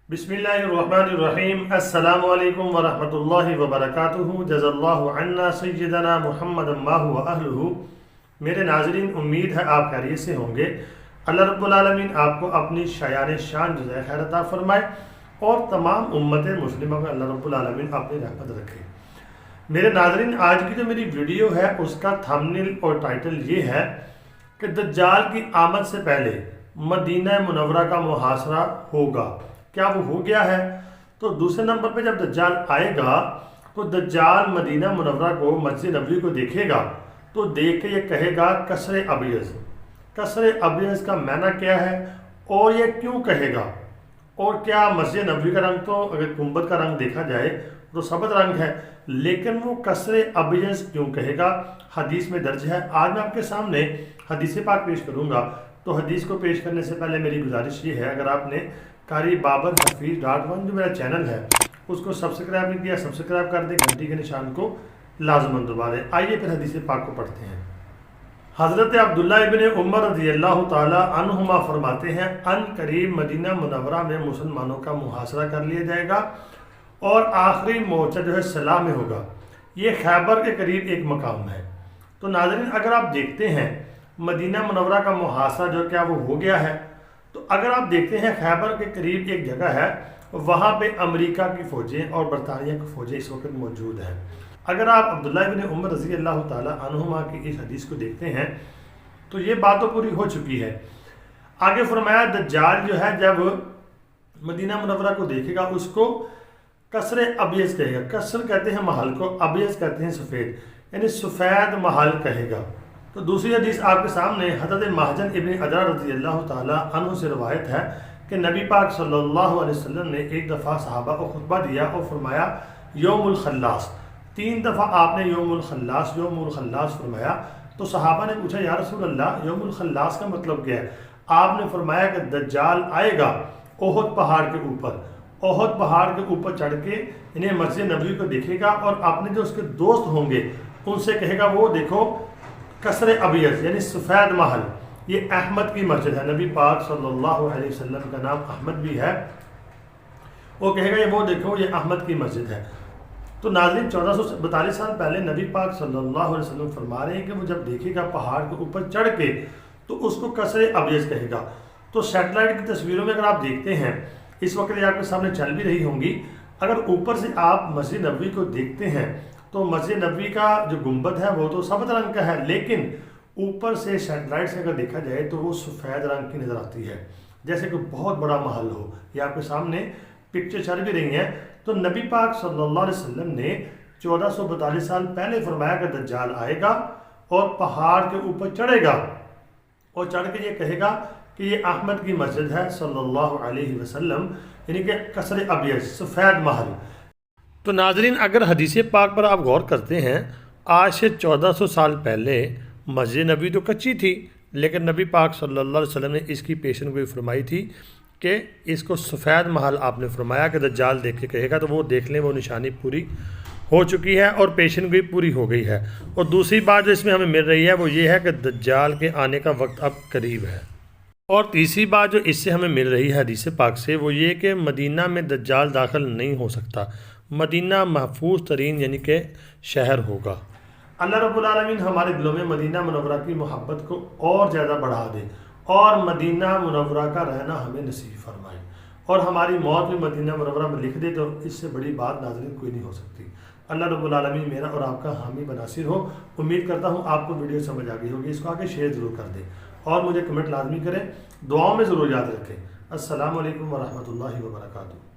बिस्मिल्लाहिर्रहमानिर्रहीम। अस्सलामु अलैकुम वरहमतुल्लाहि वबरकातुहू। जज़ल्लाहु अन्ना सय्यदना मुहम्मदन मा हुवा अहलुहू। मेरे नाज़रीन, उम्मीद है आप खैरियत से होंगे। अल्लाह रब्बुल आलमीन आपको अपनी शायान शान जज़ाए खैर अता फरमाए और तमाम उम्मत मुस्लिमा को अल्लाह रब्बुल आलमीन अपनी रहमत रखे। मेरे नाज़रीन, आज की जो मेरी वीडियो है उसका थंबनेल और टाइटल ये है कि दज्जाल की आमद से पहले मदीना मुनव्वरा का मुहासरा होगा। क्या वो हो गया है? तो दूसरे नंबर पे जब दज्जाल आएगा तो दज्जाल मदीना मुनव्वरा को, मस्जिद नबवी को देखेगा तो देख के ये कहेगा कसरे अबियज़। कसरे अबियज़ का माना क्या है और ये क्यों कहेगा? और क्या मस्जिद नबवी का रंग, तो अगर गुंबद का रंग देखा जाए तो सब्ज़ रंग है, लेकिन वो कसरे अबियज़ क्यों कहेगा? हदीस में दर्ज है। आज मैं आपके सामने हदीस पाक पेश करूँगा। तो हदीस को पेश करने से पहले मेरी गुजारिश ये है, अगर आपने कारी बाबर हफीज़.1 जो मेरा चैनल है उसको सब्सक्राइब नहीं किया, सब्सक्राइब कर दें, घंटी के निशान को लाजमन दबा दें। आइए फिर हदीस पाक को पढ़ते हैं। हज़रत अब्दुल्ला इब्न उमर रज़ियल्लाहु ताला अन्हुमा फरमाते हैं, अन करीब मदीना मुनव्वरा में मुसलमानों का मुहासरा कर लिया जाएगा और आखिरी मोर्चा जो है सलाह में होगा। ये खैबर के करीब एक मकाम है। तो नाज़रीन, अगर आप देखते हैं मदीना मुनव्वरा का मुहासरा जो क्या वो हो गया है, तो अगर आप देखते हैं खैबर के करीब एक जगह है, वहाँ पे अमेरिका की फ़ौजें और बरतानिया की फ़ौजें इस वक्त मौजूद हैं। अगर आप अब्दुल्ला इब्न उमर रज़ी अल्लाह ताला अन्हुमा की इस हदीस को देखते हैं तो ये बात तो पूरी हो चुकी है। आगे फरमाया, दज्जाल जो है जब मदीना मुनव्वरा को देखेगा उसको कसरे अबियज़ कहेगा। कसर कहते हैं महल को, अबियज़ कहते हैं सफ़ेद, यानी सफ़ेद महल कहेगा। तो दूसरी हदीस आपके सामने हज़रत महजन इब्न अदरा रज़ियल्लाहु ताला अन्हु से रवायत है कि नबी पाक सल्लल्लाहु अलैहि वसल्लम ने एक दफ़ा सहाबा को खुतबा दिया और फरमाया यौमुल खल्लास। 3 दफ़ा आपने यौमुल खल्लास फरमाया। तो सहाबा ने पूछा, या रसूल अल्लाह, यौमुल खल्लास का मतलब क्या है? आपने फरमाया कि दज्जाल आएगा ओहद पहाड़ के ऊपर, ओहद पहाड़ के ऊपर चढ़ के इन्हें मस्जिद नबवी को देखेगा और अपने जो उसके दोस्त होंगे उनसे कहेगा, वो देखो कसरे अबियज़ यानी सफ़ेद महल, ये अहमद की मस्जिद है। नबी पाक सल्लल्लाहु अलैहि वसल्लम का नाम अहमद भी है। वो कहेगा, ये वो देखो ये अहमद की मस्जिद है। तो नाज़रीन, 1442 साल पहले नबी पाक सल्लल्लाहु अलैहि वसल्लम फरमा रहे हैं कि वो जब देखेगा पहाड़ के ऊपर चढ़ के तो उसको कसरे अबियज़ कहेगा। तो सैटेलाइट की तस्वीरों में अगर आप देखते हैं, इस वक्त ये आपके सामने चल भी रही होंगी, अगर ऊपर से आप मस्जिद नबवी को देखते हैं तो मस्जिद नबवी का जो गुंबद है वो तो सब्ज़ रंग का है, लेकिन ऊपर से सैटेलाइट से अगर देखा जाए तो वो सफ़ेद रंग की नज़र आती है, जैसे कि बहुत बड़ा महल हो। ये आपके सामने पिक्चर चल भी रही हैं। तो नबी पाक सल्लल्लाहु अलैहि वसल्लम ने 1442 साल पहले फरमाया कि दज्जाल आएगा और पहाड़ के ऊपर चढ़ेगा और चढ़ के ये कहेगा कि ये अहमद की मस्जिद है सल्लल्लाहु अलैहि वसल्लम, यानी कि कसरे अबियज़ सफ़ेद महल। तो नाज़रीन, अगर हदीस पाक पर आप गौर करते हैं, आज से 1400 साल पहले मस्जिद नबवी तो कच्ची थी, लेकिन नबी पाक सल्लल्लाहु अलैहि वसल्लम ने इसकी पेशन गोई फरमाई थी कि इसको सफ़ेद महल आपने फरमाया कि दज्जाल देख के कहेगा। तो वो देख लें, वो निशानी पूरी हो चुकी है और पेशन गोई पूरी हो गई है। और दूसरी बात जो इसमें हमें मिल रही है वो ये है कि दज्जाल के आने का वक्त अब करीब है। और तीसरी बात जो इससे हमें मिल रही है हदीस पाक से वो ये कि मदीना में दज्जाल दाखिल नहीं हो सकता। मदीना महफूज तरीन यानी कि शहर होगा। अल्लाह रब्बुल आलमीन हमारे दिलों में मदीना मुनव्वरा की मोहब्बत को और ज़्यादा बढ़ा दे और मदीना मुनव्वरा का रहना हमें नसीब फरमाए और हमारी मौत भी मदीना मुनव्वरा में लिख दे। तो इससे बड़ी बात नाज़रीन कोई नहीं हो सकती। अल्लाह रब्बुल आलमीन मेरा और आपका हामी बनासिर हो। उम्मीद करता हूँ आपको वीडियो समझ आ गई होगी। इसको आगे शेयर ज़रूर कर दें और मुझे कमेंट लाजमी करें, दुआओं में ज़रूर याद रखें। अस्सलामु अलैकुम वरहमतुल्लाहि वबरकातुहू।